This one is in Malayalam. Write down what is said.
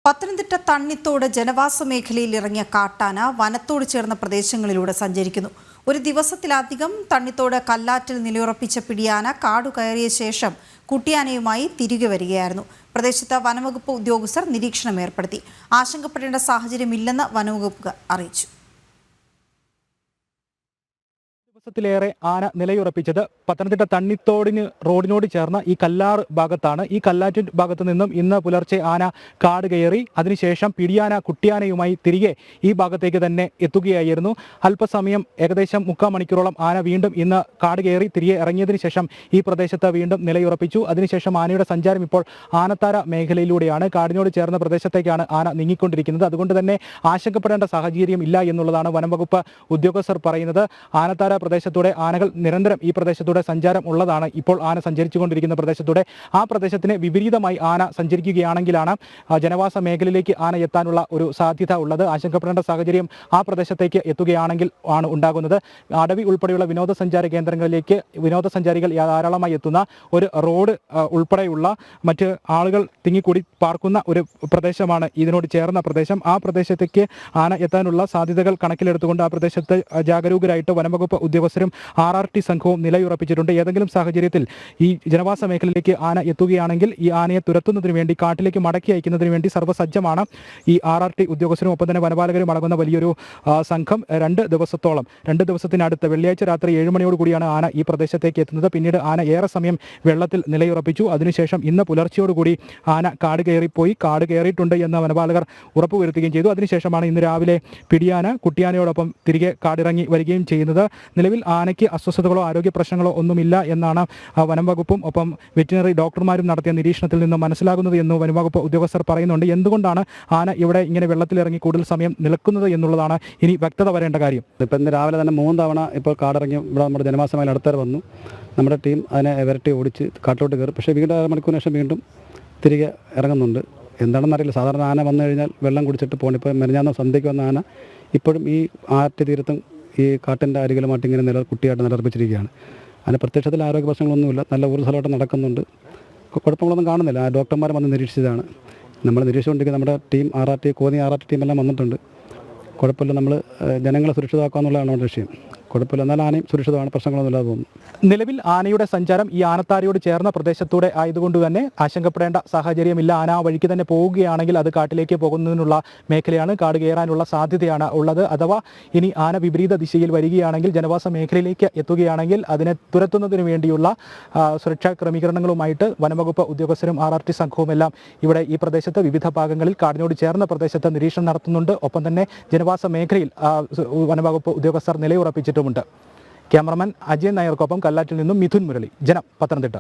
പത്തനംതിട്ട തണ്ണിത്തോട് ജനവാസ മേഖലയിൽ ഇറങ്ങിയ കാട്ടാന വനത്തോട് ചേർന്ന പ്രദേശങ്ങളിലൂടെ സഞ്ചരിക്കുന്നു. ഒരു ദിവസത്തിലധികം തണ്ണിത്തോട് കല്ലാറ്റിൽ നിലയുറപ്പിച്ച പിടിയാന കാടുകയറിയ ശേഷം കുട്ടിയാനയുമായി തിരികെ വരികയായിരുന്നു. പ്രദേശത്ത് വനംവകുപ്പ് ഉദ്യോഗസ്ഥർ നിരീക്ഷണം ഏർപ്പെടുത്തി. ആശങ്കപ്പെടേണ്ട സാഹചര്യമില്ലെന്ന് വനംവകുപ്പ് അറിയിച്ചു. ദിവസത്തിലേറെ ആന നിലയുറപ്പിച്ചത് പത്തനംതിട്ട തണ്ണിത്തോടിന് റോഡിനോട് ചേർന്ന ഈ കല്ലാറ് ഭാഗത്താണ്. ഈ കല്ലാറ്റ് ഭാഗത്തു നിന്നും ഇന്ന് പുലർച്ചെ ആന കാട് കയറി അതിനുശേഷം പിടിയാന കുട്ടിയാനയുമായി തിരികെ ഈ ഭാഗത്തേക്ക് തന്നെ എത്തുകയായിരുന്നു. അല്പസമയം ഏകദേശം 3/4 മണിക്കൂറോളം ആന വീണ്ടും ഇന്ന് കാട് കയറി തിരികെ ഇറങ്ങിയതിനു ശേഷം ഈ പ്രദേശത്ത് വീണ്ടും നിലയുറപ്പിച്ചു. അതിനുശേഷം ആനയുടെ സഞ്ചാരം ഇപ്പോൾ ആനത്താര മേഖലയിലൂടെയാണ്. കാടിനോട് ചേർന്ന പ്രദേശത്തേക്കാണ് ആന നീങ്ങിക്കൊണ്ടിരിക്കുന്നത്. അതുകൊണ്ട് തന്നെ ആശങ്കപ്പെടേണ്ട സാഹചര്യം ഇല്ല എന്നുള്ളതാണ് വനംവകുപ്പ് ഉദ്യോഗസ്ഥർ പറയുന്നത്. ആനത്താര പ്രദേശത്തൂടെ ആനകൾ നിരന്തരം ഈ പ്രദേശത്തൂടെ സഞ്ചാരം ഉള്ളതാണ്. ഇപ്പോൾ ആന സഞ്ചരിച്ചുകൊണ്ടിരിക്കുന്ന പ്രദേശത്തൂടെ ആ പ്രദേശത്തിന് വിപരീതമായി ആന സഞ്ചരിക്കുകയാണെങ്കിലാണ് ജനവാസ മേഖലയിലേക്ക് ആന എത്താനുള്ള ഒരു സാധ്യത ഉള്ളത്. ആശങ്കപ്പെടേണ്ട സാഹചര്യം ആ പ്രദേശത്തേക്ക് എത്തുകയാണെങ്കിൽ ആണ് ഉണ്ടാകുന്നത്. അടവി ഉൾപ്പെടെയുള്ള വിനോദസഞ്ചാര കേന്ദ്രങ്ങളിലേക്ക് വിനോദസഞ്ചാരികൾ ധാരാളമായി എത്തുന്ന ഒരു റോഡ് ഉൾപ്പെടെയുള്ള മറ്റ് ആളുകൾ തിങ്ങിക്കൂടി പാർക്കുന്ന ഒരു പ്രദേശമാണ് ഇതിനോട് ചേർന്ന പ്രദേശം. ആ പ്രദേശത്തേക്ക് ആന എത്താനുള്ള സാധ്യതകൾ കണക്കിലെടുത്തുകൊണ്ട് ആ പ്രദേശത്ത് ജാഗരൂകരായിട്ട് വനംവകുപ്പ് ഉദ്യോഗസ്ഥരും RRT സംഘവും നിലയുറപ്പിച്ചിട്ടുണ്ട്. ഏതെങ്കിലും സാഹചര്യത്തിൽ ഈ ജനവാസ മേഖലയിലേക്ക് ആന എത്തുകയാണെങ്കിൽ ഈ ആനയെ തുരത്തുന്നതിന് വേണ്ടി കാട്ടിലേക്ക് മടക്കി അയക്കുന്നതിന് വേണ്ടി സർവ്വസജ്ജമാണ് ഈ RRT ഉദ്യോഗസ്ഥരും ഒപ്പം തന്നെ വനപാലകരും അടങ്ങുന്ന വലിയൊരു സംഘം. 2 ദിവസത്തിനടുത്ത് വെള്ളിയാഴ്ച രാത്രി 7 മണിയോട് കൂടിയാണ് ആന ഈ പ്രദേശത്തേക്ക് എത്തുന്നത്. പിന്നീട് ആന ഏറെ സമയം വെള്ളത്തിൽ നിലയുറപ്പിച്ചു. അതിനുശേഷം ഇന്ന് പുലർച്ചയോടുകൂടി ആന കാട് കയറിയിട്ടുണ്ട് എന്ന് വനപാലകർ ഉറപ്പുവരുത്തുകയും ചെയ്തു. അതിനുശേഷമാണ് ഇന്ന് രാവിലെ പിടിയാന കുട്ടിയാനയോടൊപ്പം തിരികെ കാടിറങ്ങി വരികയും ചെയ്യുന്നത്. നിലവിൽ ആനയ്ക്ക് അസ്വസ്ഥതകളോ ആരോഗ്യ പ്രശ്നങ്ങളോ ഒന്നുമില്ല എന്നാണ് വനംവകുപ്പും ഒപ്പം വെറ്റിനറി ഡോക്ടർമാരും നടത്തിയ നിരീക്ഷണത്തിൽ നിന്ന് മനസ്സിലാകുന്നത് എന്ന് വനംവകുപ്പ് ഉദ്യോഗസ്ഥർ പറയുന്നുണ്ട്. എന്തുകൊണ്ടാണ് ആന ഇവിടെ ഇങ്ങനെ വെള്ളത്തിലിറങ്ങി കൂടുതൽ സമയം നിൽക്കുന്നത് എന്നുള്ളതാണ് ഇനി വ്യക്തത വരേണ്ട കാര്യം. ഇപ്പം ഇന്ന് രാവിലെ തന്നെ 3 തവണ ഇപ്പോൾ കാടിറങ്ങി ഇവിടെ നമ്മുടെ ജനവാസ മേഖല അടുത്തേക്ക് വന്നു. നമ്മുടെ ടീം അതിനെ വിരട്ടി ഓടിച്ച് കാട്ടിലോട്ട് കയറി. പക്ഷേ വീണ്ടും 1/2 മണിക്കൂറിന് ശേഷം വീണ്ടും തിരികെ ഇറങ്ങുന്നുണ്ട്. എന്താണെന്നറിയില്ല. സാധാരണ ആന വന്നു കഴിഞ്ഞാൽ വെള്ളം കുടിച്ചിട്ട് പോകണം. ഇപ്പോൾ മെനഞ്ഞാന്ന് സന്ധ്യയ്ക്ക് വന്ന ആന ഇപ്പോഴും ഈ ആറ്റ് തീരത്തും ഈ കാട്ടിൻ്റെ അരികിലുമായിട്ട് ഇങ്ങനെ കുട്ടിയായിട്ട് നിലയുറപ്പിച്ചിരിക്കുകയാണ്. അതിന് പ്രത്യക്ഷത്തിൽ ആരോഗ്യ പ്രശ്നങ്ങളൊന്നുമില്ല. നല്ല ഊർജ്ജസ്വലമായിട്ട് നടക്കുന്നുണ്ട്. കുഴപ്പങ്ങളൊന്നും കാണുന്നില്ല. ആ ഡോക്ടർമാർ വന്ന് നിരീക്ഷിച്ചതാണ്. നമ്മൾ നിരീക്ഷിച്ചുകൊണ്ടിരിക്കുക നമ്മുടെ ടീം കോന്നി RRT ടീമെല്ലാം വന്നിട്ടുണ്ട്. കുഴപ്പമില്ല. നമ്മൾ ജനങ്ങളെ സുരക്ഷിതമാക്കുക എന്നുള്ളതാണ് നമ്മുടെ ലക്ഷ്യം. കുഴപ്പമില്ല. എന്നാൽ ആനയും സുരക്ഷിതമാണ്. പ്രശ്നങ്ങളൊന്നുമില്ലാതെ തോന്നുന്നു. നിലവിൽ ആനയുടെ സഞ്ചാരം ഈ ആനത്താരയോട് ചേർന്ന പ്രദേശത്തൂടെ ആയതുകൊണ്ട് തന്നെ ആശങ്കപ്പെടേണ്ട സാഹചര്യമില്ല. ആന ആ വഴിക്ക് തന്നെ പോവുകയാണെങ്കിൽ അത് കാട്ടിലേക്ക് പോകുന്നതിനുള്ള മേഖലയാണ്. കാട് കയറാനുള്ള സാധ്യതയാണ് ഉള്ളത്. അഥവാ ഇനി ആന വിപരീത ദിശയിൽ വരികയാണെങ്കിൽ ജനവാസ മേഖലയിലേക്ക് എത്തുകയാണെങ്കിൽ അതിനെ തുരത്തുന്നതിന് വേണ്ടിയുള്ള സുരക്ഷാ ക്രമീകരണങ്ങളുമായിട്ട് വനംവകുപ്പ് ഉദ്യോഗസ്ഥരും RRT സംഘവും എല്ലാം ഇവിടെ ഈ പ്രദേശത്ത് വിവിധ ഭാഗങ്ങളിൽ കാടിനോട് ചേർന്ന പ്രദേശത്ത് നിരീക്ഷണം നടത്തുന്നുണ്ട്. ഒപ്പം തന്നെ ജനവാസ മേഖലയിൽ വനംവകുപ്പ് ഉദ്യോഗസ്ഥർ നിലയുറപ്പിച്ചിട്ടുണ്ട്. ക്യാമറമാൻ അജയൻ നായർക്കൊപ്പം കല്ലാറ്റിൽ നിന്നും മിഥുൻ മുരളി, ജനം, പത്തനംതിട്ട.